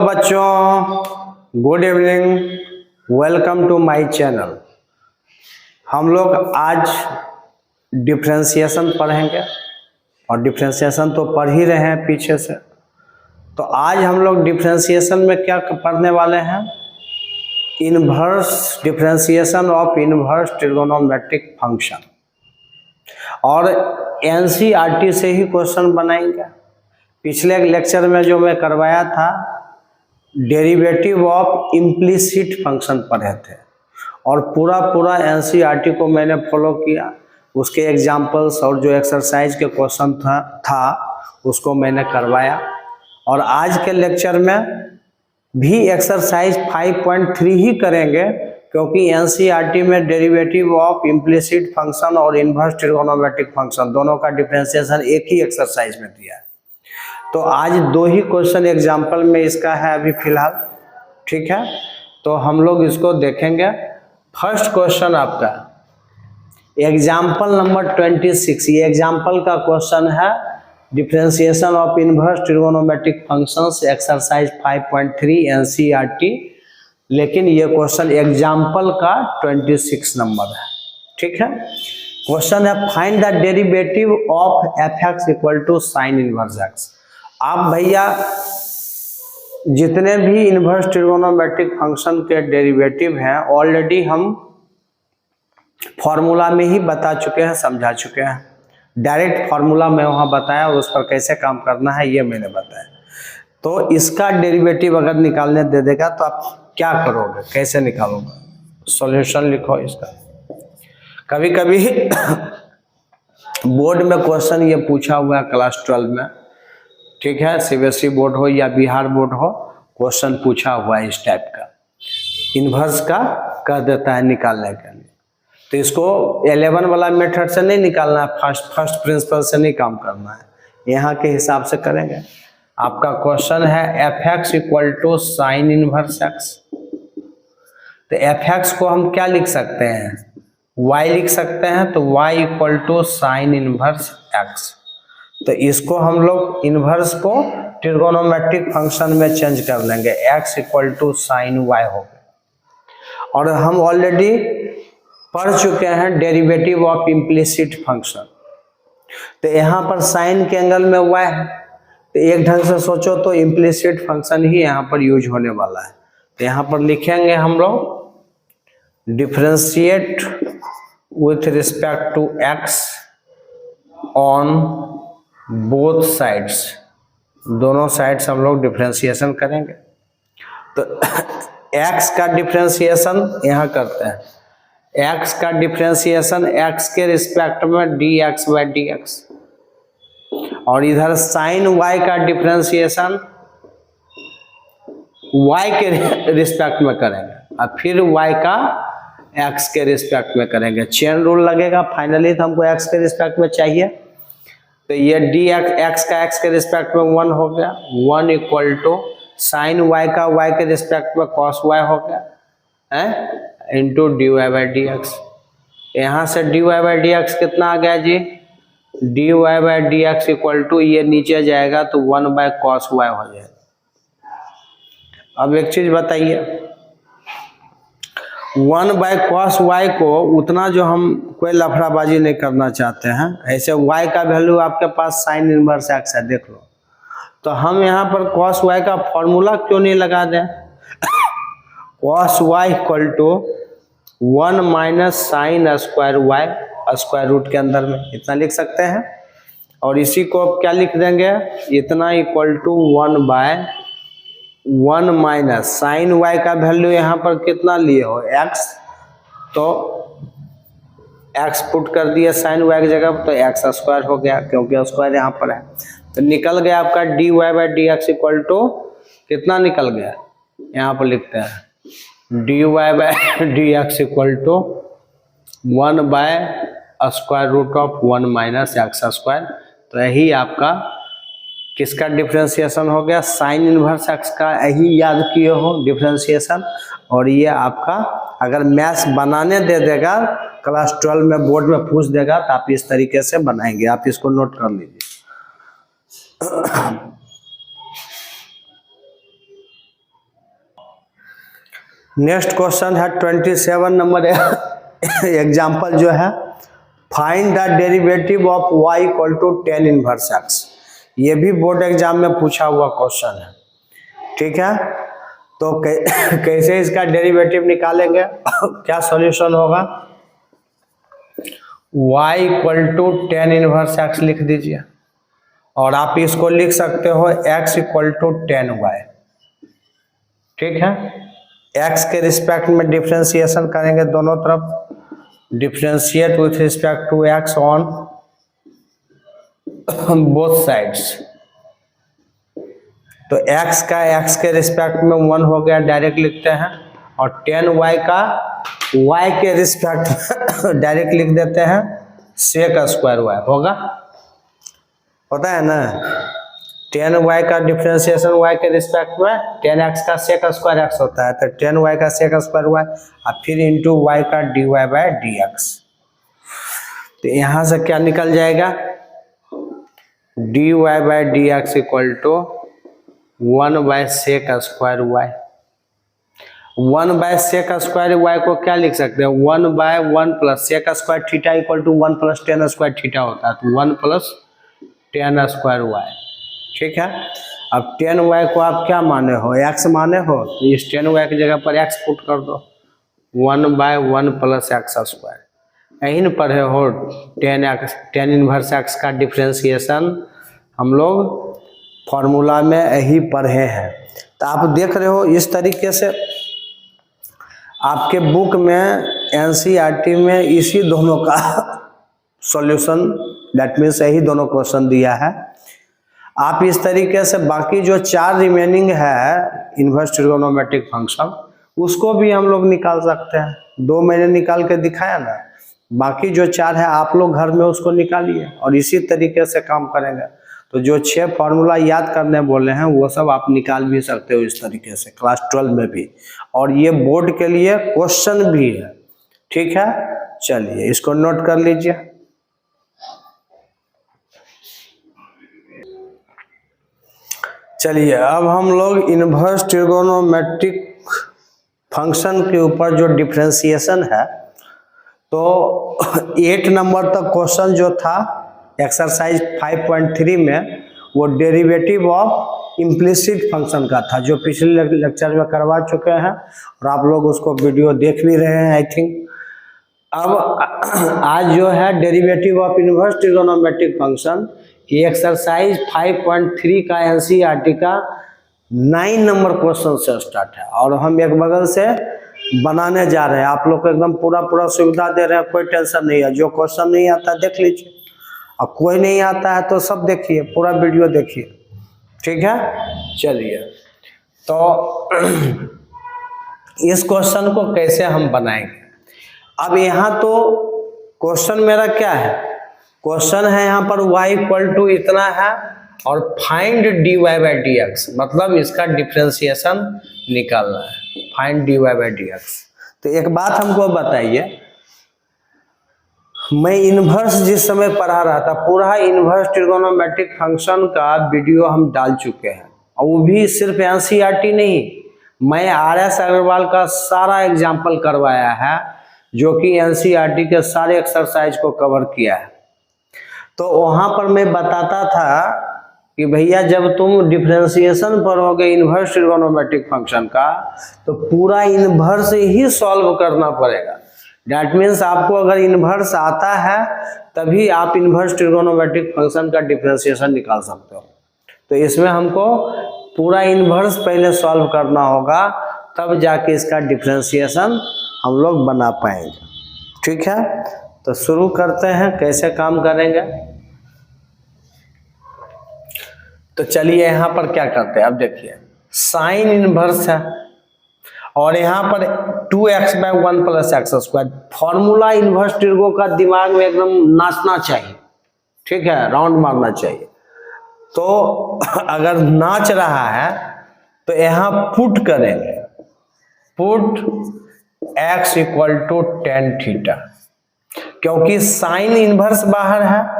बच्चों good evening, welcome to my channel. हम लोग आज डिफ्रेंशिएशन पढ़ेंगे और डिफ्रेंशिएशन तो पढ़ ही रहे हैं पीछे से। तो आज हम लोग डिफ्रेंशिएशन में क्या पढ़ने वाले हैं? Inverse differentiation of inverse trigonometric function, और एनसीईआरटी से ही क्वेश्चन बनाएंगे। पिछले लेक्चर में जो मैं करवाया था डेरिवेटिव ऑफ इम्प्लिसिट फंक्शन पढ़े थे और पूरा एनसीईआरटी को मैंने फॉलो किया। उसके एग्जाम्पल्स और जो एक्सरसाइज के क्वेश्चन था उसको मैंने करवाया। और आज के लेक्चर में भी एक्सरसाइज 5.3 ही करेंगे, क्योंकि एनसीईआरटी में डेरिवेटिव ऑफ इम्प्लिसिट फंक्शन और इन्वर्स ट्रिगोनोमेट्रिक फंक्शन दोनों का डिफरेंशिएशन एक ही एक्सरसाइज में दिया है। तो आज दो ही क्वेश्चन एग्जाम्पल में इसका है अभी फिलहाल, ठीक है। तो हम लोग इसको देखेंगे। फर्स्ट क्वेश्चन आपका एग्जाम्पल नंबर 26, ये एग्जाम्पल का क्वेश्चन है differentiation of inverse trigonometric functions exercise 5.3 NCERT, लेकिन ये क्वेश्चन एग्जाम्पल का 26 नंबर है, ठीक है। क्वेश्चन है find the derivative of f x equal to sine inverse x. आप भैया जितने भी इन्वर्स ट्रिगोनोमेट्रिक फंक्शन के डेरिवेटिव हैं ऑलरेडी हम फॉर्मूला में ही बता चुके हैं, समझा चुके हैं। डायरेक्ट फॉर्मूला में वहाँ बताया और उस पर कैसे काम करना है ये मैंने बताया। तो इसका डेरिवेटिव अगर निकालने दे देगा तो आप क्या करोगे, कैसे निकालोगे? सॉल्यूशन लिखो इसका। कभी कभी बोर्ड में क्वेश्चन ये पूछा हुआ है क्लास 12 में, ठीक है, सीबीएसई बोर्ड हो या बिहार बोर्ड हो, क्वेश्चन पूछा हुआ है इस टाइप का, इन्वर्स का कर देता है निकालने के लिए। तो इसको 11 वाला मेथड से नहीं निकालना है, फर्स्ट प्रिंसिपल से नहीं काम करना है, यहाँ के हिसाब से करेंगे। आपका क्वेश्चन है f x equal to sine inverse x. तो एफ एक्स को हम क्या लिख सकते हैं? y लिख सकते हैं, तो y equal to sine inverse x. तो इसको हम लोग इन्वर्स को ट्रिगोनोमेट्रिक फंक्शन में चेंज कर लेंगे, x equal to sine y हो गया। और हम ऑलरेडी पढ़ चुके हैं डेरिवेटिव ऑफ इम्प्लिसिट फंक्शन। तो यहाँ पर साइन के एंगल में y है, तो एक ढंग से सोचो तो इम्प्लिसिट फंक्शन ही यहाँ पर यूज होने वाला है। तो यहाँ पर लिखेंगे हम लोग differentiate with respect to x on both sides, दोनों साइड्स हम लोग डिफरेंशिएशन करेंगे। तो x का डिफरेंशिएशन यहाँ करते हैं, x का डिफरेंशिएशन x के रिस्पेक्ट में dx बाई dx, और इधर साइन y का डिफरेंशिएशन y के रिस्पेक्ट में करेंगे और फिर y का x के रिस्पेक्ट में करेंगे। चेन रूल लगेगा, फाइनली तो हमको x के रिस्पेक्ट में चाहिए। तो ये डी एक्स का x के रिस्पेक्ट में 1 हो गया, 1 इक्वल टू साइन y का y के रिस्पेक्ट में cos y हो गया है into d y by d x. यहाँ से d y by d x कितना आ गया जी? D y by d x equal to ये नीचे जाएगा तो 1 बाय कॉस वाई हो जाएगा। अब एक चीज बताइए, 1 बाय कॉस वाई को उतना जो हम कोई लफड़ाबाजी नहीं करना चाहते हैं, ऐसे y का वैल्यू आपके पास साइन इनवर्स एक्स है, देख लो। तो हम यहाँ पर कॉस y का फॉर्मूला क्यों नहीं लगा दें? Cos y equal to 1 minus sine square y, square root के अंदर में इतना लिख सकते हैं। और इसी को अब क्या लिख देंगे? इतना equal to 1 by 1 minus sine y का वैल्यू यहाँ पर कितना लिए हो? x, तो x पुट कर दिए साइन y की जगह तो x स्क्वायर हो गया, क्योंकि स्क्वायर यहाँ पर है। तो निकल गया आपका d y by d x equal to कितना निकल गया? यहाँ पर लिखते हैं d y by d x equal to 1 by square root of 1 minus x square. तो यही आपका किसका डिफरेंशिएशन हो गया? साइन इनवर्स एक्स का। यही याद किए हो डिफरेंशिएशन। और ये आपका अगर मैथ्स बनाने दे देगा क्लास 12 में, बोर्ड में पूछ देगा तो आप इस तरीके से बनाएंगे। आप इसको नोट कर लीजिए। नेक्स्ट क्वेश्चन है 27 नंबर एग्जाम्पल जो है, find the derivative of y equal to tan inverse x। ये भी बोर्ड एग्जाम में पूछा हुआ क्वेश्चन है, ठीक है। तो कैसे इसका डेरिवेटिव निकालेंगे क्या सॉल्यूशन होगा, y equal to tan inverse x लिख दीजिए, और आप इसको लिख सकते हो x equal to tan y, ठीक है। x के रिस्पेक्ट में डिफ्रेंसिएशन करेंगे दोनों तरफ, differentiate with respect to x on both sides. तो x का x के रिस्पेक्ट में 1 हो गया, डायरेक्ट लिखते हैं, और tan y का y के रिस्पेक्ट डायरेक्ट लिख देते हैं, सेक स्क्वायर y होगा, होता है ना। tan y का डिफ्रेंसिएशन y के रिस्पेक्ट में tan x का सेक स्क्वायर x होता है, तो tan y का सेक स्क्वायर y और फिर इंटू y का dy बाय dx। तो यहाँ से क्या निकल जाएगा, dy by dx equal to 1 by sec square y। 1 by sec square y को क्या लिख सकते हैं, 1 by 1 plus sec square theta equal to 1 plus tan square theta होता है, तो 1 प्लस tan स्क्वायर y, ठीक है। अब tan y को आप क्या माने हो, x माने हो, तो इस tan y की जगह पर x पुट कर दो, 1 बाय 1 प्लस एक्स स्क्वायर। यही न पढ़े हो tan इनवर्स x का डिफ्रेंसिएशन, हम लोग फॉर्मूला में यही पढ़े हैं। तो आप देख रहे हो इस तरीके से आपके बुक में NCERT में इसी दोनों का सॉल्यूशन, दैट मीन्स यही दोनों क्वेश्चन दिया है। आप इस तरीके से बाकी जो 4 रिमेनिंग है इन्वर्स ट्रिगोनोमेट्रिक फंक्शन, उसको भी हम लोग निकाल सकते हैं। 2 मैंने निकाल के दिखाया ना, बाकी जो 4 है आप लोग घर में उसको निकालिए और इसी तरीके से काम करेंगे। तो जो 6 फार्मूला याद करने बोले हैं वो सब आप निकाल भी सकते हो इस तरीके से, क्लास 12 में भी, और ये बोर्ड के लिए क्वेश्चन भी है, ठीक है। चलिए इसको नोट कर लीजिए। चलिए अब हम लोग इन्वर्स ट्रिगोनोमेट्रिक फंक्शन के ऊपर जो डिफ्रेंसिएशन है, तो 8 नंबर तक क्वेश्चन जो था एक्सरसाइज 5.3 में, वो डेरिवेटिव ऑफ इम्प्लिसिट फंक्शन का था, जो पिछले लेक्चर में करवा चुके हैं और आप लोग उसको वीडियो देख भी रहे हैं आई थिंक। अब आज जो है derivative of inverse trigonometric function, ये एक्सरसाइज 5.3 का NCERT का 9 नंबर क्वेश्चन से स्टार्ट है, और हम एक बगल से बनाने जा रहे हैं। आप लोग को एकदम पूरा सुविधा दे रहे हैं, कोई टेंशन नहीं है। जो क्वेश्चन नहीं आता देख लीजिए, और कोई नहीं आता है तो सब देखिए, पूरा वीडियो देखिए, ठीक है। चलिए तो इस क्वेश्चन को कैसे हम बनाएंगे। अब यहाँ तो क्वेश्चन मेरा क्या है, क्वेश्चन है यहाँ पर y इक्वल टू इतना है और फाइंड dy बाय dx, मतलब इसका डिफ्रेंसिएशन निकालना है, फाइंड dy बाय dx। तो एक बात हमको बताइए, मैं इन्वर्स जिस समय पढ़ा रहा था, पूरा इन्वर्स ट्रिगोनोमेट्रिक फंक्शन का वीडियो हम डाल चुके हैं, और वो भी सिर्फ NCERT नहीं, मैं RS अग्रवाल का सारा एग्जाम्पल करवाया है, जो कि NCERT के सारे एक्सरसाइज को कवर किया है। तो वहाँ पर मैं बताता था कि भैया जब तुम डिफ्रेंसिएशन पढ़ोगे इन्वर्स ट्रिगोनोमेट्रिक फंक्शन का, तो पूरा इन्वर्स ही सॉल्व करना पड़ेगा। दैट मीन्स आपको अगर इन्वर्स आता है तभी आप इन्वर्स ट्रिगोनोमेट्रिक फंक्शन का डिफ्रेंसिएशन निकाल सकते हो। तो इसमें हमको पूरा इन्वर्स पहले सॉल्व करना होगा, तब जाके इसका डिफ्रेंसिएशन हम लोग बना पाएंगे, ठीक है। तो शुरू करते हैं कैसे काम करेंगे। तो चलिए यहाँ पर क्या करते हैं, अब देखिए साइन इनवर्स है और यहाँ पर 2x by 1 plus x square. Formula inverse trigo का दिमाग में एकदम नाचना चाहिए, ठीक है, राउंड मारना चाहिए। तो अगर नाच रहा है तो यहाँ पुट करेंगे, put x equal to tan theta, क्योंकि साइन इनवर्स बाहर है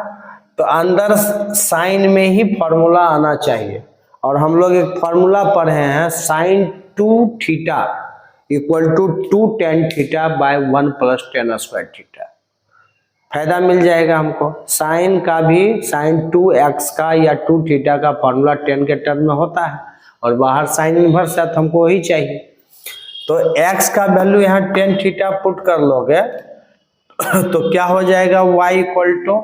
तो अंदर साइन में ही फॉर्मूला आना चाहिए। और हम लोग एक फॉर्मूला पढ़े हैं sine 2 theta equal to 2 tan theta by 1 plus tan square theta. फायदा मिल जाएगा हमको। साइन का भी साइन 2x का या 2 थीटा का फॉर्मूला tan के टर्म में होता है और बाहर साइन इनवर्स है तो हमको वही चाहिए। तो x का वैल्यू यहाँ tan थीटा पुट कर लोगे तो क्या हो जाएगा, y equal to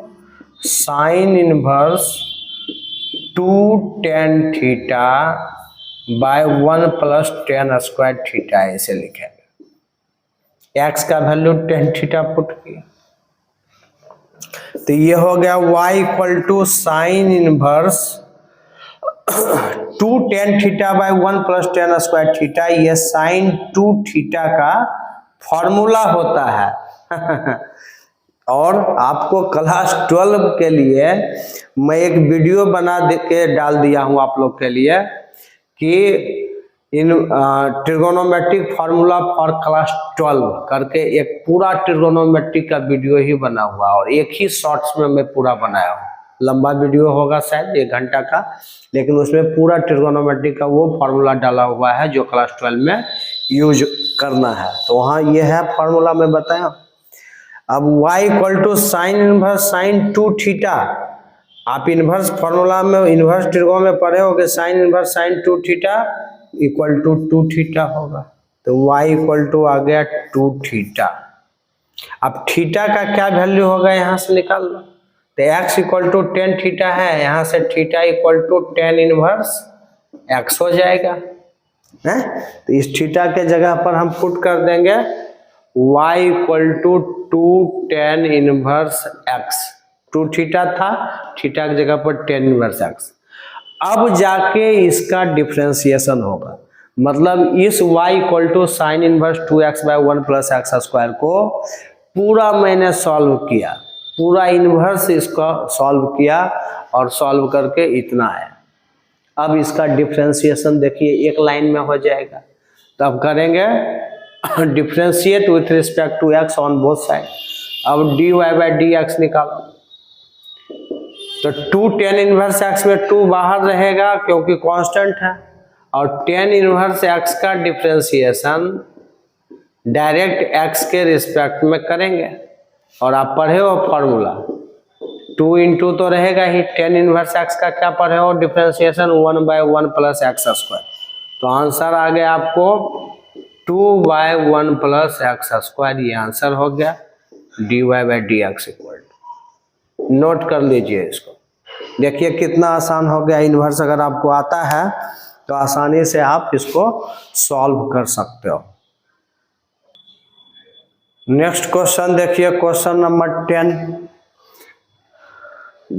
sine inverse 2 tan theta by 1 plus tan square theta ऐसे लिखेंगे। x का वैल्यू tan थीटा पुट किया तो ये हो गया y equal to sine inverse 2 tan theta by 1 plus tan square theta. ये साइन 2 थीटा का फॉर्मूला होता है और आपको क्लास 12 के लिए मैं एक वीडियो बना के डाल दिया हूं आप लोग के लिए कि इन ट्रिगोनोमेट्रिक फार्मूला फॉर क्लास 12 करके एक पूरा ट्रिगोनोमेट्रिक का वीडियो ही बना हुआ और एक ही शॉर्ट्स में मैं पूरा बनाया हूँ। लंबा वीडियो होगा शायद 1 घंटा का, लेकिन उसमें पूरा ट्रिगोनोमेट्रिक का वो फार्मूला डाला हुआ है जो क्लास 12 में यूज करना है। तो वहाँ ये है फार्मूला मैं बताया। अब y equal to sine inverse sine 2 theta. आप इनवर्स फार्मूला में इनवर्स ट्रिगो में पढ़े हो कि sine inverse sine 2 theta equal to 2 theta होगा। तो y इक्वल टू आ गया 2 थीटा। अब थीटा का क्या वैल्यू होगा यहाँ से निकाल लो। तो x equal to tan theta है, यहाँ से theta equal to tan inverse x हो जाएगा है। तो इस थीटा के जगह पर हम पुट कर देंगे y equal to 2 tan inverse x। 2 theta था, थीटा की जगह पर tan इनवर्स x। अब जाके इसका डिफरेंशिएशन होगा, मतलब इस y equal to sine inverse 2x by 1 plus x square को पूरा मैंने सॉल्व किया, पूरा इनवर्स इसका सॉल्व किया और सॉल्व करके इतना है। अब इसका डिफरेंशिएशन देखिए एक लाइन में हो जाएगा। तो अब करेंगे differentiate with respect to x on both side. अब dy बाय dx निकालो तो 2 tan इनवर्स x में 2 बाहर रहेगा क्योंकि कांस्टेंट है और tan इनवर्स x का डिफरेंशिएशन डायरेक्ट x के रिस्पेक्ट में करेंगे। और आप पढ़े हो फॉर्मूला 2 इंटू तो रहेगा ही, tan इनवर्स x का क्या पढ़े हो differentiation 1 by 1 plus x square. तो आंसर आ गया आपको 2 बाय 1 प्लस एक्स स्क्वायर। ये आंसर हो गया dy by dx equal. Note कर लीजिए इसको। देखिए कितना आसान हो गया। इनवर्स अगर आपको आता है तो आसानी से आप इसको सॉल्व कर सकते हो। नेक्स्ट क्वेश्चन देखिए, क्वेश्चन नंबर 10।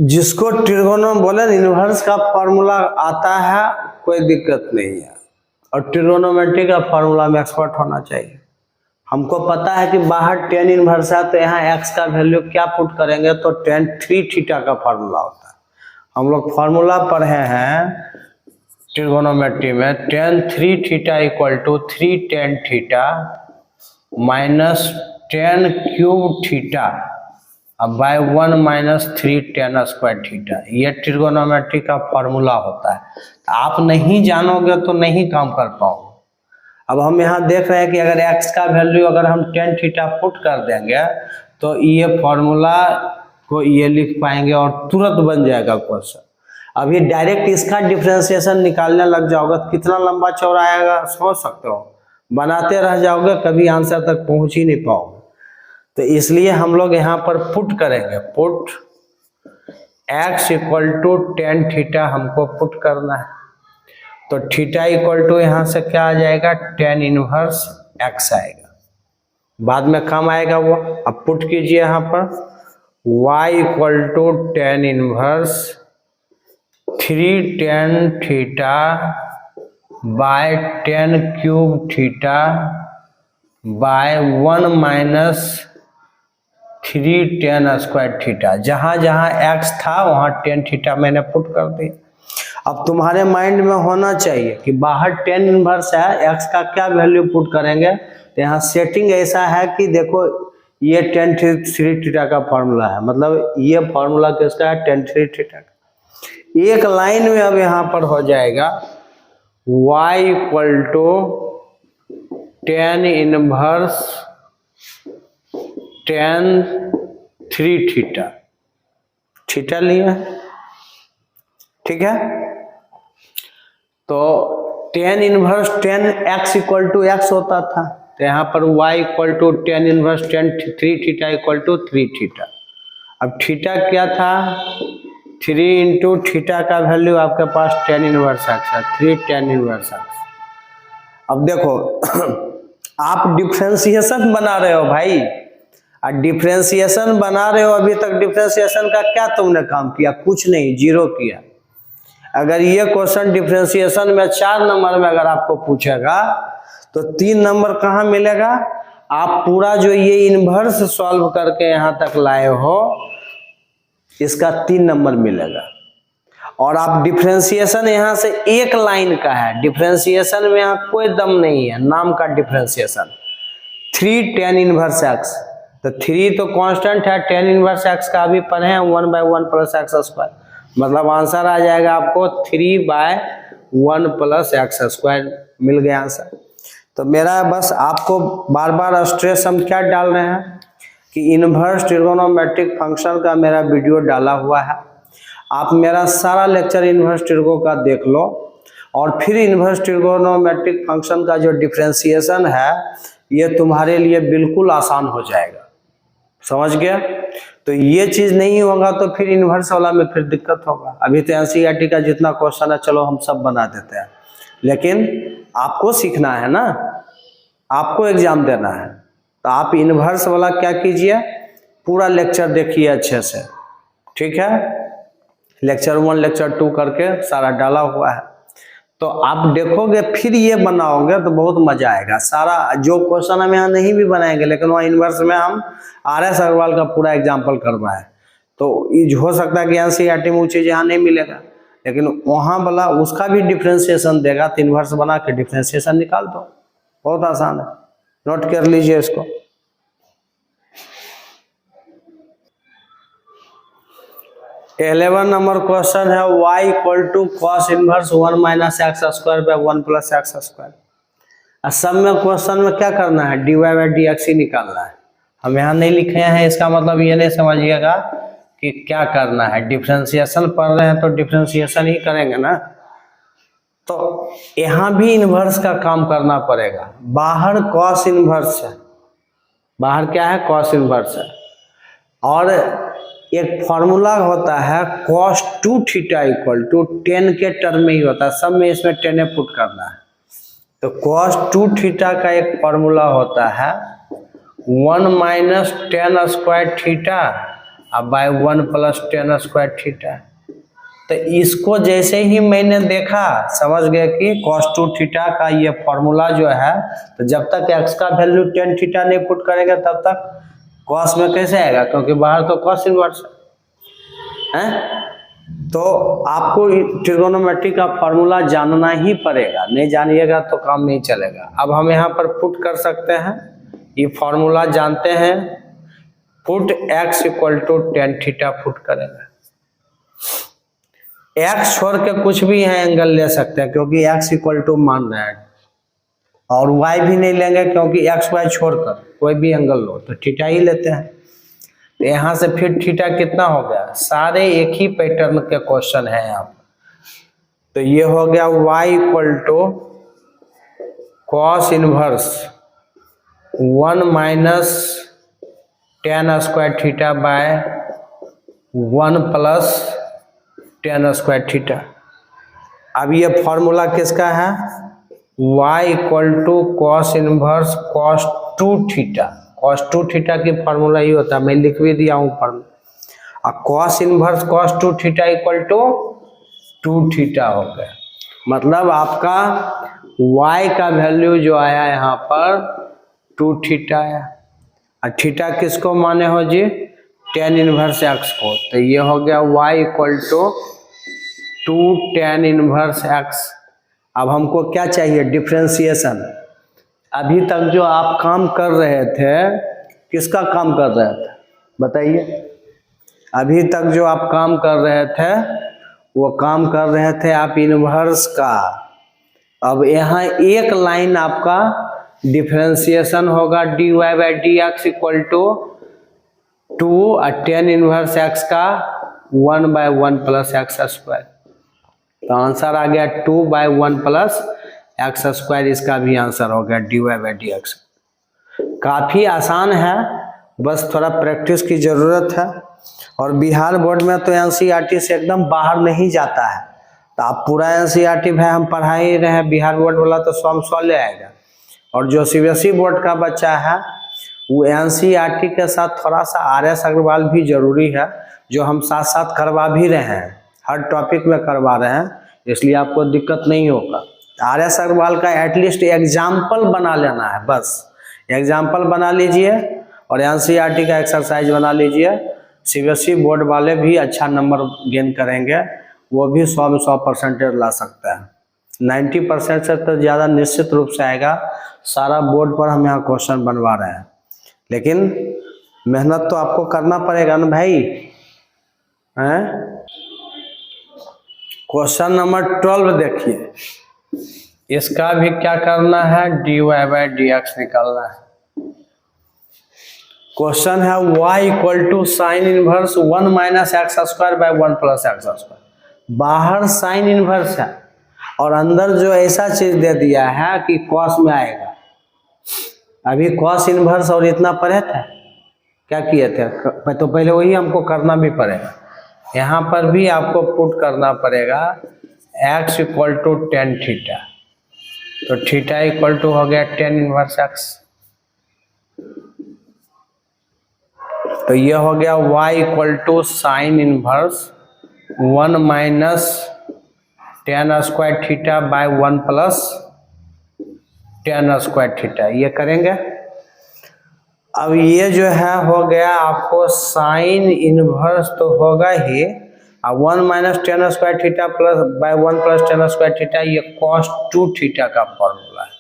जिसको ट्रिगोनो बोले इनवर्स का फॉर्मूला आता है कोई दिक्कत नहीं है और ट्रिगोनोमेट्री का फॉर्मूला में एक्सपर्ट होना चाहिए। हमको पता है कि बाहर tan इनवर्स है तो यहाँ x का वैल्यू क्या पुट करेंगे तो tan 3 थीटा का फॉर्मूला होता है। हम लोग फॉर्मूला पढ़े हैं ट्रिगोनोमेट्री में tan 3 theta equal to 3 tan theta minus tan cube theta अब by 1 minus 3 tan square theta. ये ट्रिगोनोमेट्री का फॉर्मूला होता है। तो आप नहीं जानोगे तो नहीं काम कर पाओगे। अब हम यहाँ देख रहे हैं कि अगर x का वैल्यू अगर हम tan थीटा पुट कर देंगे तो ये फॉर्मूला को ये लिख पाएंगे और तुरंत बन जाएगा क्वेश्चन। अभी डायरेक्ट इसका डिफरेंशिएशन निकालने लग जाओगे तो कितना लंबा चौड़ा आएगा सोच सकते हो। बनाते रह जाओगे कभी आंसर तक पहुंच ही नहीं पाओगे। तो इसलिए हम लोग यहाँ पर पुट करेंगे, put x equal to tan theta हमको पुट करना है। तो थीटा इक्वल टू यहाँ से क्या आ जाएगा tan इनवर्स x आएगा, बाद में कम आएगा वो। अब पुट कीजिए यहाँ पर y equal to tan inverse 3 tan theta by tan cube theta by 1 minus 3 tan square theta. जहाँ जहाँ x था वहाँ tan थीटा मैंने पुट कर दिया। अब तुम्हारे माइंड में होना चाहिए कि बाहर tan इनवर्स है, x का क्या वैल्यू पुट करेंगे। तो यहाँ सेटिंग ऐसा है कि देखो ये tan 3 थीटा का फॉर्मूला है, मतलब ये फॉर्मूला किसका है tan 3 थीटा का। एक लाइन में अब यहाँ पर हो जाएगा y equal to tan inverse tan 3 theta, theta लिया है, ठीक है। तो tan inverse tan x equal to x होता था, तो यहाँ पर y equal to tan inverse tan 3 theta equal to 3 theta. अब थीटा क्या था, 3 इंटू थीटा का वैल्यू आपके पास tan इनवर्स x है, 3 tan इनवर्स x। अब देखो आप डिफ्रेंसिएशन बना रहे हो भाई, और डिफ्रेंसिएशन बना रहे हो, अभी तक डिफ्रेंसिएशन का क्या तुमने काम किया, कुछ नहीं, जीरो किया। अगर ये क्वेश्चन डिफ्रेंसिएशन में 4 नंबर में अगर आपको पूछेगा तो 3 नंबर कहाँ मिलेगा, आप पूरा जो ये इनवर्स सॉल्व करके यहाँ तक लाए हो इसका 3 नंबर मिलेगा। और आप डिफ्रेंसिएशन यहाँ से एक लाइन का है, डिफ्रेंसिएशन में यहाँ कोई दम नहीं है, नाम का डिफ्रेंसिएशन। 3 tan इनवर्स x, तो 3 तो कांस्टेंट है, tan इनवर्स x का अभी पढ़े हैं 1/1 प्लस एक्स स्क्वायर, मतलब आंसर आ जाएगा आपको 3/1 प्लस एक्स स्क्वायर, मिल गया आंसर। तो मेरा बस आपको बार बार स्ट्रेस हम क्या डाल रहे हैं कि इनवर्स ट्रिगोनोमेट्रिक फंक्शन का मेरा वीडियो डाला हुआ है, आप मेरा सारा लेक्चर इनवर्स ट्रिगो का देख लो, और फिर इनवर्स ट्रिगोनोमेट्रिक फंक्शन का जो डिफरेंशिएशन है ये तुम्हारे लिए बिल्कुल आसान हो जाएगा, समझ गया। तो ये चीज नहीं होगा तो फिर इनवर्स वाला में फिर दिक्कत होगा। अभी तो एनसीईआरटी का जितना क्वेश्चन है चलो हम सब बना देते हैं, लेकिन आपको सीखना है ना, आपको एग्जाम देना है, तो आप इनवर्स वाला क्या कीजिए, पूरा लेक्चर देखिए अच्छे से, ठीक है। लेक्चर 1 लेक्चर 2 करके सारा डाला हुआ है, तो आप देखोगे फिर ये बनाओगे तो बहुत मजा आएगा। सारा जो क्वेश्चन हम यहाँ नहीं भी बनाएंगे, लेकिन वहाँ इनवर्स में हम RS अग्रवाल का पूरा एग्जाम्पल करवाए, तो ये हो सकता है कि एनसीईआरटी में वो चीज़ यहाँ नहीं मिलेगा, लेकिन वहाँ वाला उसका भी डिफ्रेंसिएशन देगा, तो इनवर्स बना के डिफ्रेंसिएशन निकाल दो, बहुत आसान है, नोट कर लीजिए इसको। इलेवन नंबर क्वेश्चन है y equal to cos inverse 1 minus x square by 1 plus x square. सब में क्वेश्चन में क्या करना है, dy बाई डी एक्स ही निकालना है। हम यहाँ नहीं लिखे हैं, इसका मतलब ये नहीं समझिएगा कि क्या करना है, डिफरेंशिएशन पढ़ रहे हैं तो डिफरेंशिएशन ही करेंगे ना। तो यहाँ भी इनवर्स का काम करना पड़ेगा। बाहर कॉस इनवर्स है, बाहर क्या है, कॉस इनवर्स है, और एक फॉर्मूला होता है cos 2 थीटा इक्वल टू 10 के टर्म में ही होता है, सब में इसमें 10 पुट करना है। तो cos 2 थीटा का एक फॉर्मूला होता है 1 माइनस 10 स्क्वायर थीटा अब बाय 1 प्लस 10 स्क्वायर थीटा। तो इसको जैसे ही मैंने देखा समझ गए कि cos 2 थीटा का ये फॉर्मूला जो है, तो जब तक x का वैल्यू 10 थीटा नहीं पुट करेंगे तब तक कॉस में कैसे आएगा, क्योंकि बाहर तो कॉस इनवर्स है। तो आपको ट्रिगोनोमेट्री का फॉर्मूला जानना ही पड़ेगा, नहीं जानिएगा तो काम नहीं चलेगा। अब हम यहाँ पर पुट कर सकते हैं, ये फॉर्मूला जानते हैं, put x equal to 10 theta put करेंगे। x छोड़ के कुछ भी है एंगल ले सकते हैं, क्योंकि x इक्वल टू मान रहे हैं, और y भी नहीं लेंगे क्योंकि x y छोड़कर कोई भी एंगल लो तो थीटा ही लेते हैं। तो यहाँ से फिर थीटा कितना हो गया, सारे एक ही पैटर्न के क्वेश्चन है यहाँ पर। तो ये हो गया y equal to cos inverse 1 minus 10 square theta by 1 plus 10 square theta. अब ये फॉर्मूला किसका है, y equal to cos inverse cos 2 theta. Cos 2 theta की फॉर्मूला ही होता है, मैं लिख भी दिया हूँ फॉर्मूला। और cos inverse cos 2 theta equal to 2 theta हो गया। मतलब आपका y का वैल्यू जो आया यहाँ पर 2 थीटा है, और थीटा किसको माने हो जी, tan इनवर्स x को। तो ये हो गया y equal to 2 tan inverse x। अब हमको क्या चाहिए, डिफरेंशिएशन। अभी तक जो आप काम कर रहे थे, किसका काम कर रहे थे बताइए, अभी तक जो आप काम कर रहे थे वो काम कर रहे थे आप इनवर्स का। अब यहाँ एक लाइन आपका डिफरेंशिएशन होगा dy by d x equal to 2 और टेन इनवर्स एक्स का 1 बाई 1 प्लस एक्स स्क्वायर। तो आंसर आ गया 2 बाई 1 प्लस एक्स स्क्वायर, इसका भी आंसर हो गया dy बाई डी एक्स। काफ़ी आसान है, बस थोड़ा प्रैक्टिस की ज़रूरत है। और बिहार बोर्ड में तो एनसीईआरटी से एकदम बाहर नहीं जाता है, तो आप पूरा एनसीईआरटी भाई हम पढ़ा ही रहे हैं, बिहार बोर्ड वाला तो 100 ले आएगा। और जो सीबीएसई बोर्ड का बच्चा है वो एनसीईआरटी के साथ थोड़ा सा आरएस अग्रवाल भी जरूरी है, जो हम साथ साथ करवा भी रहे हैं, हर टॉपिक में करवा रहे हैं, इसलिए आपको दिक्कत नहीं होगा। आरएस अग्रवाल का एटलीस्ट एग्जाम्पल बना लेना है, बस एग्जाम्पल बना लीजिए और एनसीईआरटी का एक्सरसाइज बना लीजिए। सीबीएसई बोर्ड वाले भी अच्छा नंबर गेन करेंगे, वो भी 100 में 100% ला सकता है। 90% से तो ज़्यादा निश्चित रूप से आएगा। सारा बोर्ड पर हम यहाँ क्वेश्चन बनवा रहे हैं, लेकिन मेहनत तो आपको करना पड़ेगा ना भाई, हैं? क्वेश्चन नंबर 12 देखिए, इसका भी क्या करना है, dy बाई डी एक्स निकालना है। क्वेश्चन है y equal to sine inverse 1 minus x square by 1 plus x square. बाहर साइन इनवर्स है और अंदर जो ऐसा चीज दे दिया है कि कॉस में आएगा। अभी कॉस इनवर्स और इतना पढ़े थे, क्या किए थे, तो पहले वही हमको करना भी पड़ेगा। यहाँ पर भी आपको पुट करना पड़ेगा x equal to tan theta, तो थीटा इक्वल टू हो गया टेन इनवर्स एक्स। तो ये हो गया y equal to sine inverse 1 minus tan square theta by 1 plus tan square theta, ये करेंगे। अब ये जो है हो गया आपको साइन इनवर्स तो होगा ही, और 1 minus tan square theta plus by 1 plus tan square theta, ये cos 2 थीटा का फॉर्मूला है।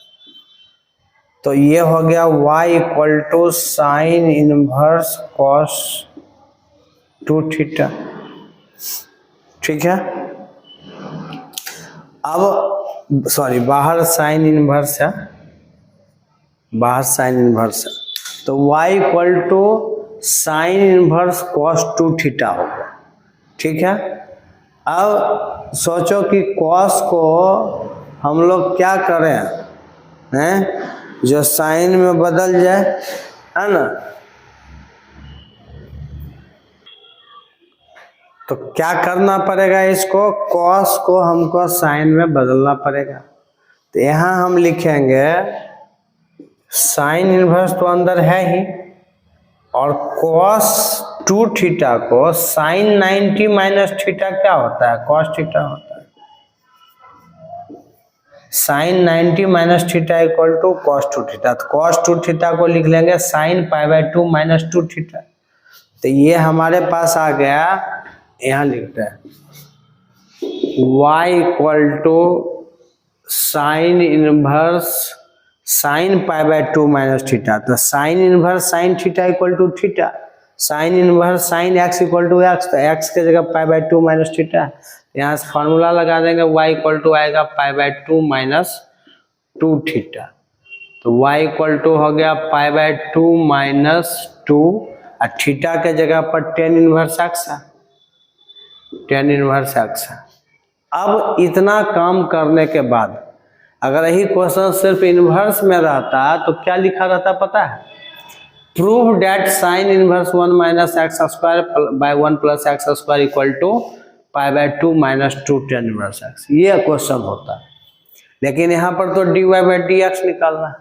तो ये हो गया y equal to sine inverse cos 2 theta, ठीक है। अब सॉरी, बाहर साइन इनवर्स है, बाहर साइन इनवर्स है, तो y equal to sine inverse cos 2 theta होगा, ठीक है। अब सोचो कि cos को हम लोग क्या करें, हैं, जो साइन में बदल जाए, है ना। तो क्या करना पड़ेगा, इसको cos को हमको साइन में बदलना पड़ेगा। तो यहाँ हम लिखेंगे साइन इनवर्स तो अंदर है ही, और cos 2 थीटा को साइन 90 माइनस थीटा क्या होता है, cos थीटा होता है। Sine 90 minus theta equal to cos 2 theta, तो cos 2 थीटा को लिख लेंगे sine pi by 2 minus 2 theta. तो ये हमारे पास आ गया, यहाँ लिखते हैं y equal to sine inverse sine pi by 2 minus theta, तो sine inverse sine theta equal to theta, sine inverse sine x equal to x, तो एक्स के जगह पाई बाई 2 माइनस थीटा। यहाँ से फार्मूला लगा देंगे, y इक्वल टू आएगा पाई by 2 minus 2 theta, तो y इक्वल टू हो गया पाई बाई 2 माइनस 2, और थीटा के जगह पर टेन इनवर्स एक्स है, टेन इनवर्स एक्स है। अब इतना काम करने के बाद अगर यही क्वेश्चन सिर्फ इनवर्स में रहता तो क्या लिखा रहता पता है, prove that sine inverse 1 minus x square by 1 plus x square equal to pi by 2 minus 2 tan inverse x, ये क्वेश्चन होता है। लेकिन यहाँ पर तो dy बाई डी एक्स निकालना है,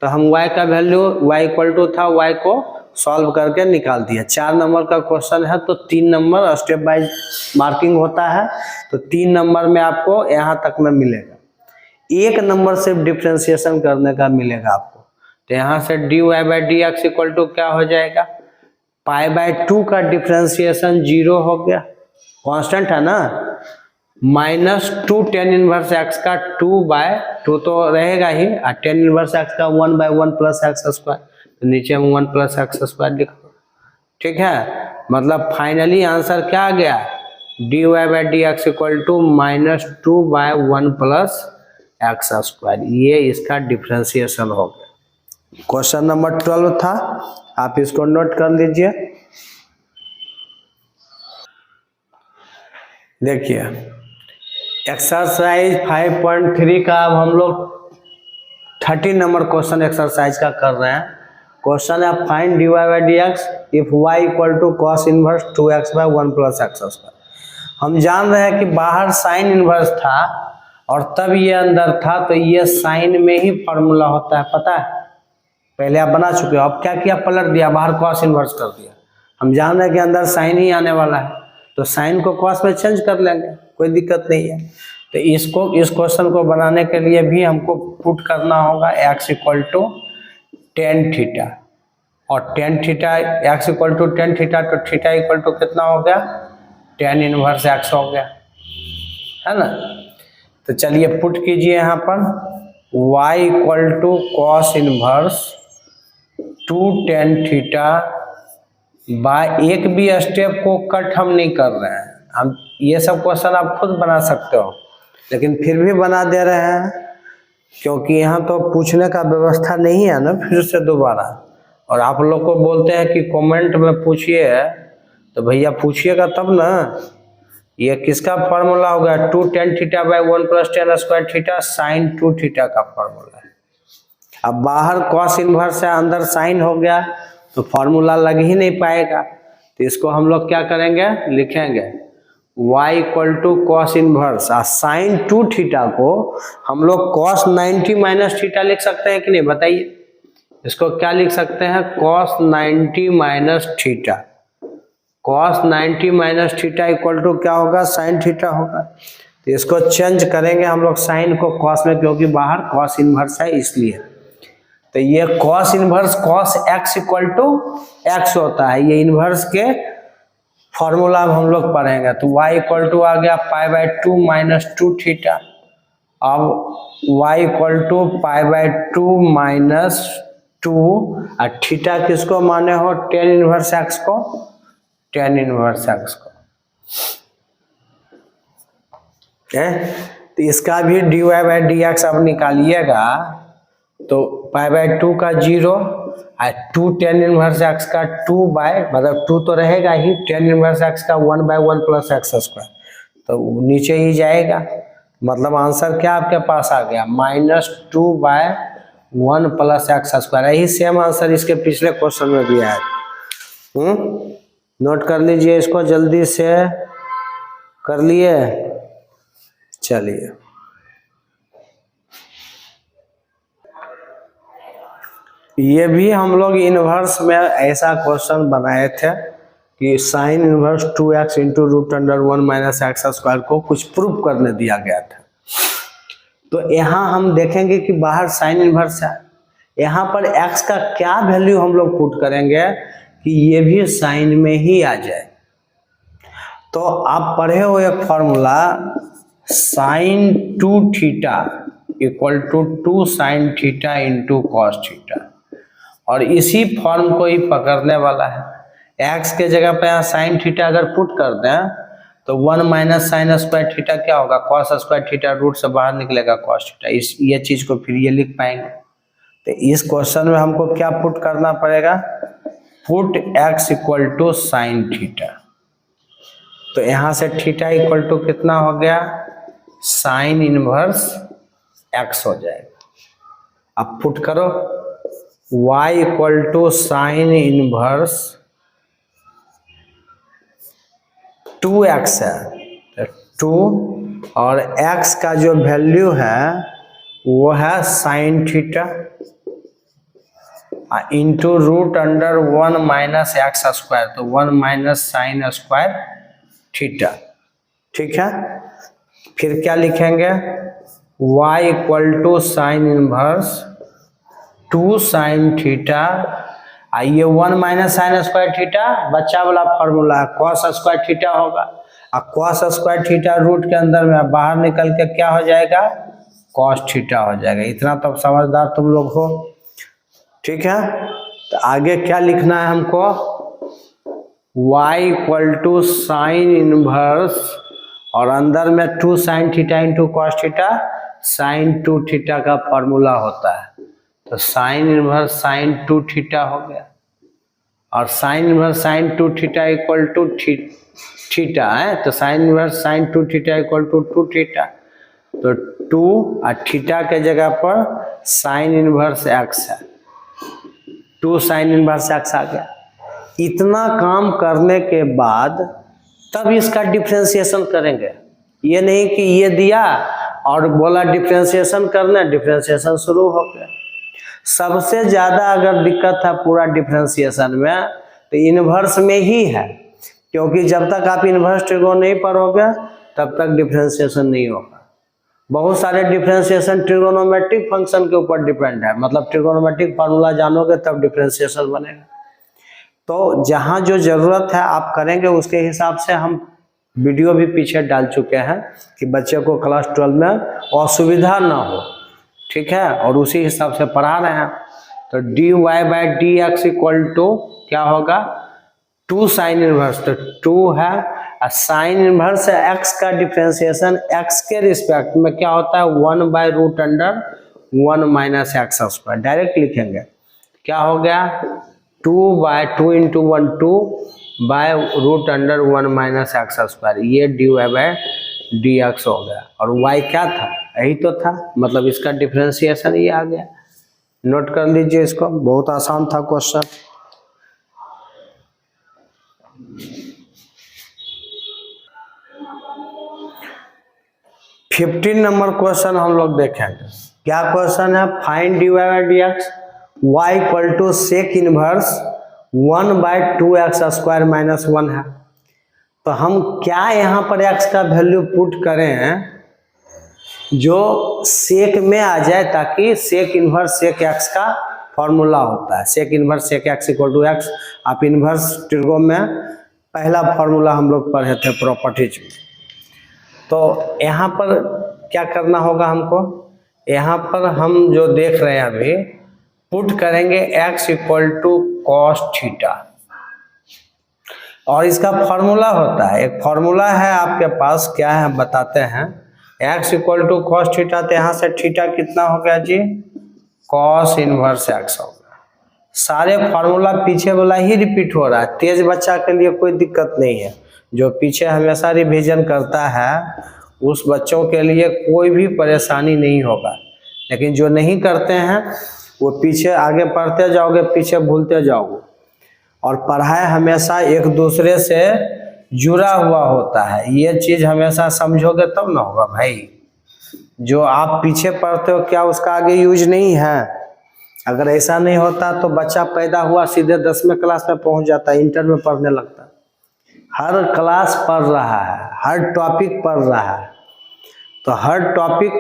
तो हम y का वैल्यू y इक्वल टू था, y को सॉल्व करके निकाल दिया। 4 नंबर का क्वेश्चन है तो 3 नंबर स्टेप बाय मार्किंग होता है, तो 3 नंबर में आपको यहाँ तक में मिलेगा। 1 नंबर सिर्फ डिफ्रेंशिएशन करने का मिलेगा आपको। तो यहाँ से dy by d x equal to क्या हो जाएगा, पाई बाई 2 का डिफ्रेंशिएशन 0 हो गया, कांस्टेंट है ना, माइनस 2 टेन इनवर्स एक्स का 2 बाय 2 तो रहेगा ही, और टेन इनवर्स एक्स का 1 बाय 1 प्लस एक्स स्क्वायर, तो नीचे में 1 प्लस एक्स स्क्वायर लिखो, ठीक है। मतलब फाइनली आंसर क्या आ गया, dy by d x equal to minus 2 by 1 plus x square. ये इसका डिफरेंशिएशन हो गया। क्वेश्चन नंबर 12 था, आप इसको नोट कर लीजिए। देखिए एक्सरसाइज 5.3 का अब हम लोग 30 नंबर क्वेश्चन एक्सरसाइज का कर रहे हैं। क्वेश्चन है find dy by d x if y equal to cos inverse 2x by 1 plus x square. हम जान रहे हैं कि बाहर साइन इनवर्स था और तब ये अंदर था, तो ये साइन में ही फॉर्मूला होता है, पता है, पहले आप बना चुके हो। अब क्या किया, पलट दिया, बाहर कॉस इनवर्स कर दिया। हम जान रहे हैं कि अंदर साइन ही आने वाला है, तो साइन को कॉस में चेंज कर लेंगे, कोई दिक्कत नहीं है। तो इस क्वेश्चन को बनाने के लिए भी हमको पुट करना होगा x equal to tan theta, और tan theta x equal to tan theta, तो थीटा इक्वल टू कितना हो गया, टेन इनवर्स x हो गया, है ना। तो चलिए पुट कीजिए यहाँ पर y equal to cos inverse 2 tan theta by, एक भी स्टेप को कट हम नहीं कर रहे हैं। हम ये सब क्वेश्चन आप खुद बना सकते हो, लेकिन फिर भी बना दे रहे हैं क्योंकि यहाँ तो पूछने का व्यवस्था नहीं है ना फिर से दोबारा। और आप लोग को बोलते हैं कि कमेंट में पूछिए, तो भैया पूछिएगा तब ना। ये किसका फॉर्मूला होगा, 2 tan theta by 1 plus tan square theta sine 2 theta का फॉर्मूला है। अब बाहर कॉस इनवर्स है, अंदर साइन हो गया, तो फॉर्मूला लग ही नहीं पाएगा। तो इसको हम लोग क्या करेंगे, लिखेंगे y equal to cos inverse sine 2 theta को हम लोग कॉस 90 माइनस थीटा लिख सकते हैं कि नहीं, बताइए। इसको क्या लिख सकते हैं, cos 90 minus theta. Cos 90 minus theta equal to क्या होगा, साइन थीटा होगा। तो इसको चेंज करेंगे हम लोग साइन को कॉस में, क्योंकि बाहर कॉस इनवर्स है इसलिए। तो ये cos inverse cos x equal to x होता है, ये इनवर्स के फॉर्मूला हम लोग पढ़ेंगे। तो y इक्वल टू आ गया पाई बाई 2 माइनस 2 थीटा। अब y equal to pi by 2 minus 2, और थीटा किसको माने हो, टेन इनवर्स x को, टेन इनवर्स x को। तो इसका भी dy बाई डी एक्स अब निकालिएगा, तो पाई बाई 2 का 0 और 2 टेन इनवर्स एक्स का 2 बाय, मतलब 2 तो रहेगा ही, टेन इनवर्स एक्स का 1 बाई 1 प्लस एक्स स्क्वायर, तो नीचे ही जाएगा। मतलब आंसर क्या आपके पास आ गया, -2 बाय 1 प्लस एक्स स्क्वायर। यही सेम आंसर इसके पिछले क्वेश्चन में भी आया। नोट कर लीजिए इसको, जल्दी से कर लिए। चलिए ये भी हम लोग इनवर्स में ऐसा क्वेश्चन बनाए थे कि sine inverse 2x into root under 1 minus x square को कुछ प्रूफ करने दिया गया था। तो यहाँ हम देखेंगे कि बाहर साइन इनवर्स है, यहाँ पर x का क्या वैल्यू हम लोग पुट करेंगे कि ये भी साइन में ही आ जाए। तो आप पढ़े हो एक formula, sine 2 theta equal to 2 sine theta into cos theta, और इसी फॉर्म को ही पकड़ने वाला है। x के जगह पे यहाँ साइन थीटा अगर पुट कर दें तो 1 माइनस साइन स्क्वायर थीटा क्या होगा, कॉस स्क्वायर थीटा, रूट से बाहर निकलेगा कॉस थीटा। ये चीज को फिर ये लिख पाएंगे। तो इस क्वेश्चन में हमको क्या पुट करना पड़ेगा, put x equal to sine theta. तो यहाँ से थीटा इक्वल टू कितना हो गया, साइन इनवर्स x हो जाएगा। अब पुट करो y equal to sine inverse 2x है, 2 और x का जो वैल्यू है वो है sine theta into root under 1 minus x square, तो 1 माइनस साइन स्क्वायर थीटा। ठीक है, फिर क्या लिखेंगे, y equal to sine inverse 2 sine theta, ये 1 माइनस साइन स्क्वायर थीटा बच्चा वाला फॉर्मूला है, कॉस स्क्वायर थीटा होगा। और कॉस स्क्वायर थीटा रूट के अंदर में बाहर निकल के क्या हो जाएगा, कॉस थीटा हो जाएगा। इतना तो समझदार तुम लोग हो। ठीक है, तो आगे क्या लिखना है हमको, y equal to sine inverse और अंदर में 2 sine theta into cos theta, sine 2 theta का फॉर्मूला होता है। तो साइन इनवर्स साइन 2 थीटा हो गया, और sine inverse sine 2 theta equal to theta है, तो sine inverse sine 2 theta equal to 2 theta. तो 2 और थीटा के जगह पर साइन इनवर्स एक्स है, 2 साइन इनवर्स एक्स आ गया। इतना काम करने के बाद तब इसका डिफरेंशिएशन करेंगे। ये नहीं कि ये दिया और बोला डिफरेंशिएशन करना, डिफरेंशिएशन शुरू हो गया। सबसे ज़्यादा अगर दिक्कत है पूरा डिफरेंशिएशन में तो इन्वर्स में ही है, क्योंकि जब तक आप इन्वर्स ट्रिगोन नहीं पढ़ोगे तब तक डिफरेंशिएशन नहीं होगा। बहुत सारे डिफरेंशिएशन ट्रिगोनोमेट्रिक फंक्शन के ऊपर डिपेंड है, मतलब ट्रिगोनोमेट्रिक फार्मूला जानोगे तब डिफरेंशिएशन बनेगा। तो जहाँ जो ज़रूरत है आप करेंगे, उसके हिसाब से हम वीडियो भी पीछे डाल चुके हैं कि बच्चे को क्लास 12 में असुविधा ना हो, ठीक है, और उसी हिसाब से पढ़ा रहे हैं। तो dy by d x equal to क्या होगा, 2 साइन इनवर्स, तो 2 है, और साइन इनवर्स x का डिफरेंशिएशन x के रिस्पेक्ट में क्या होता है, 1/√1 माइनस एक्स स्क्वायर। डायरेक्ट लिखेंगे, क्या हो गया, 2 into 1 2 by √1 minus x square, ये dy बाई डी एक्स हो गया। और y क्या था, यही तो था, मतलब इसका डिफरेंशिएशन ये आ गया। नोट कर लीजिए इसको, बहुत आसान था क्वेश्चन। फिफ्टीन नंबर क्वेश्चन हम लोग देखेंगे। क्या क्वेश्चन है, find dy by d x, y equal to sec inverse 1/2x square minus 1 है। तो हम क्या यहाँ पर x का वैल्यू पुट करें जो सेक में आ जाए, ताकि सेक इनवर्स सेक x का फॉर्मूला होता है, sec inverse sec x equal to x। आप इनवर्स ट्रिगोन में पहला फॉर्मूला हम लोग पढ़े थे प्रॉपर्टीज में। तो यहाँ पर क्या करना होगा हमको, यहाँ पर हम जो देख रहे हैं अभी पुट करेंगे x equal to cos theta, और इसका फॉर्मूला होता है, एक फॉर्मूला है आपके पास, क्या है बताते हैं, x equal to cos theta. तो यहाँ से थीटा कितना हो गया जी, कॉस इनवर्स x हो गया। सारे फॉर्मूला पीछे वाला ही रिपीट हो रहा है, तेज बच्चा के लिए कोई दिक्कत नहीं है, जो पीछे हमेशा रिवीजन करता है उस बच्चों के लिए कोई भी परेशानी नहीं होगा। लेकिन जो नहीं करते हैं वो पीछे आगे पढ़ते जाओगे, पीछे भूलते जाओगे। और पढ़ाई हमेशा एक दूसरे से जुड़ा हुआ होता है, ये चीज़ हमेशा समझोगे तब ना होगा भाई। जो आप पीछे पढ़ते हो क्या उसका आगे यूज नहीं है? अगर ऐसा नहीं होता तो बच्चा पैदा हुआ सीधे 10वें क्लास में पहुंच जाता है, इंटर में पढ़ने लगता है। हर क्लास पढ़ रहा है, हर टॉपिक पढ़ रहा है, तो हर टॉपिक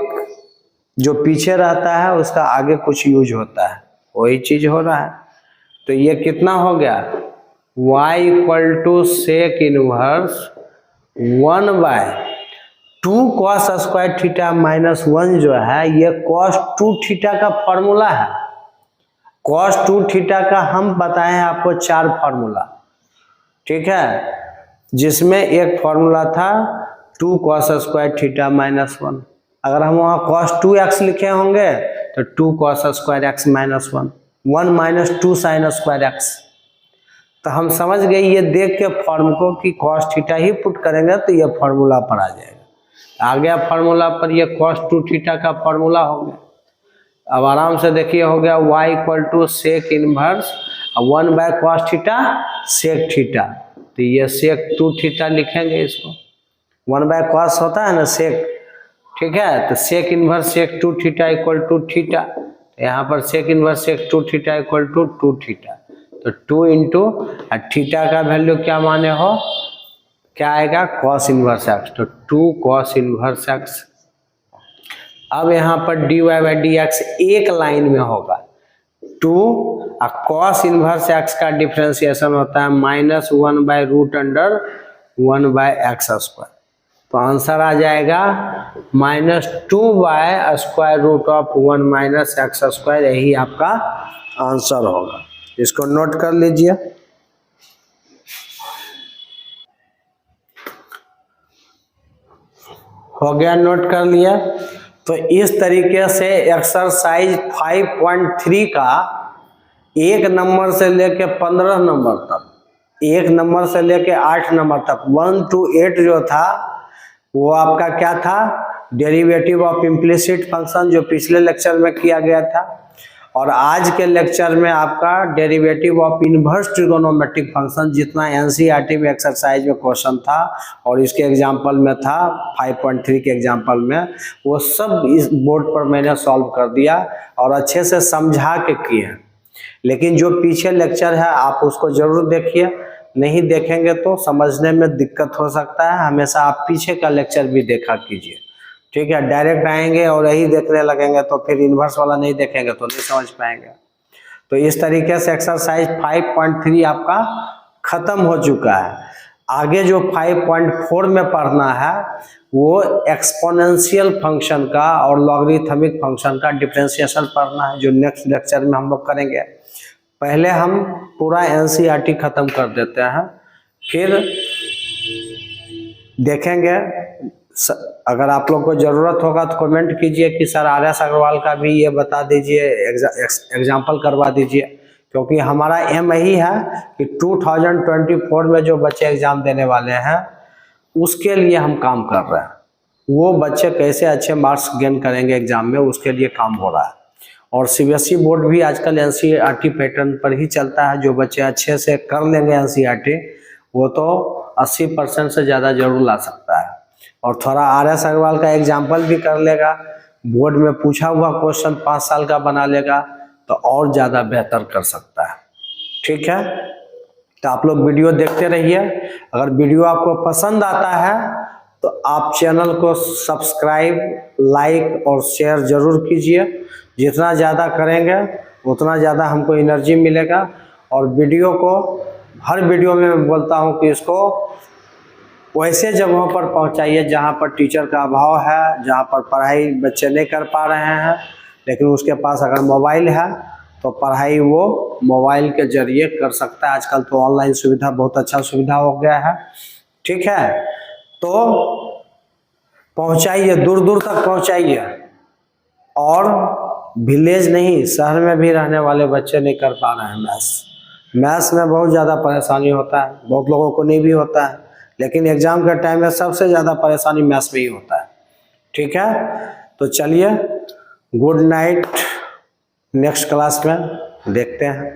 जो पीछे रहता है उसका आगे कुछ यूज होता है, वही चीज हो रहा है। तो ये कितना हो गया, y equal to sec inverse 1/2 cos square theta minus 1 जो है ये कॉस 2 थीटा का फॉर्मूला है। कॉस 2 थीटा का हम बताए हैं आपको 4 फॉर्मूला, ठीक है, जिसमें एक फॉर्मूला था 2 कॉस स्क्वायर थीटा माइनस 1। अगर हम वहाँ cos 2x लिखे होंगे तो 2 cos square x minus 1 minus 2 sine square x। तो हम समझ गए, ये देख के फॉर्म को कि cos थीटा ही पुट करेंगे तो ये फॉर्मूला पर आ जाएगा। आ गया फॉर्मूला पर, ये cos 2 थीटा का फॉर्मूला हो गया। अब आराम से देखिए, हो गया y equal to sec inverse 1/cos theta sec theta. तो ये सेक 2 थीटा लिखेंगे, इसको 1/cos होता है ना सेक, ठीक है। तो sec inverse sec 2 theta equal to theta, यहाँ पर sec inverse sec 2 theta equal to 2 theta. तो 2 इंटू थीटा का वैल्यू क्या माने हो, क्या आएगा, कॉस इनवर्स एक्स, तो 2 कॉस इनवर्स एक्स। अब यहाँ पर dy बाई डी एक्स एक लाइन में होगा, 2 और कॉस इनवर्स एक्स का डिफरेंशिएशन होता है -1/√1 बाई एक्स स्क्वायर। तो आंसर आ जाएगा -2/√1 माइनस एक्स स्क्वायर, यही आपका आंसर होगा। इसको नोट कर लीजिए। हो गया, नोट कर लिया। तो इस तरीके से एक्सरसाइज 5.3 का 1 नंबर से लेके 15 नंबर तक, 1 नंबर से लेके 8 नंबर तक 1 to 8 जो था वो आपका क्या था, डेरिवेटिव ऑफ इम्प्लिसिट फंक्शन, जो पिछले लेक्चर में किया गया था। और आज के लेक्चर में आपका derivative of inverse trigonometric function, जितना एनसीईआरटी में एक्सरसाइज में क्वेश्चन था और इसके एग्जांपल में था 5.3 के एग्जांपल में, वो सब इस बोर्ड पर मैंने सॉल्व कर दिया और अच्छे से समझा के किए। लेकिन जो पीछे लेक्चर है आप उसको जरूर देखिए, नहीं देखेंगे तो समझने में दिक्कत हो सकता है। हमेशा आप पीछे का लेक्चर भी देखा कीजिए, ठीक है। डायरेक्ट आएंगे और यही देखने लगेंगे तो फिर इन्वर्स वाला नहीं देखेंगे तो नहीं समझ पाएंगे। तो इस तरीके से एक्सरसाइज 5.3 आपका खत्म हो चुका है। आगे जो 5.4 में पढ़ना है वो एक्सपोनेंशियल फंक्शन का और लॉगरिथमिक फंक्शन का डिफरेंशिएशन पढ़ना है, जो नेक्स्ट लेक्चर में हम लोग करेंगे। पहले हम पूरा एनसीईआरटी खत्म कर देते हैं, फिर देखेंगे। अगर आप लोग को ज़रूरत होगा तो कमेंट कीजिए कि सर RS अग्रवाल का भी ये बता दीजिए, एग्जाम्पल करवा दीजिए, क्योंकि हमारा एम यही है कि 2024 में जो बच्चे एग्ज़ाम देने वाले हैं उसके लिए हम काम कर रहे हैं। वो बच्चे कैसे अच्छे मार्क्स गेन करेंगे एग्ज़ाम में, उसके लिए काम हो रहा है। और CBSE बोर्ड भी आजकल एनसीईआरटी पैटर्न पर ही चलता है। जो बच्चे अच्छे से कर लेंगे एनसीईआरटी वो तो 80% से ज़्यादा जरूर ला सकता है। और थोड़ा RS अग्रवाल का एग्जाम्पल भी कर लेगा, बोर्ड में पूछा हुआ क्वेश्चन 5 साल का बना लेगा तो और ज़्यादा बेहतर कर सकता है, ठीक है। तो आप लोग वीडियो देखते रहिए। अगर वीडियो आपको पसंद आता है तो आप चैनल को सब्सक्राइब, लाइक और शेयर जरूर कीजिए। जितना ज़्यादा करेंगे उतना ज़्यादा हमको एनर्जी मिलेगा। और वीडियो को हर वीडियो में मैं बोलता हूँ कि इसको वैसे जगहों पर पहुंचाइए जहां पर टीचर का अभाव है, जहां पर पढ़ाई बच्चे नहीं कर पा रहे हैं, लेकिन उसके पास अगर मोबाइल है तो पढ़ाई वो मोबाइल के जरिए कर सकता है। आजकल तो ऑनलाइन सुविधा बहुत अच्छा सुविधा हो गया है, ठीक है। तो पहुंचाइए, दूर दूर तक पहुंचाइए। और विलेज नहीं, शहर में भी रहने वाले बच्चे नहीं कर पा रहे हैं मैथ्स में बहुत ज़्यादा परेशानी होता है, बहुत लोगों को नहीं भी होता है, लेकिन एग्जाम के टाइम में सबसे ज़्यादा परेशानी मैथ्स में ही होता है, ठीक है। तो चलिए, गुड नाइट, नेक्स्ट क्लास में देखते हैं।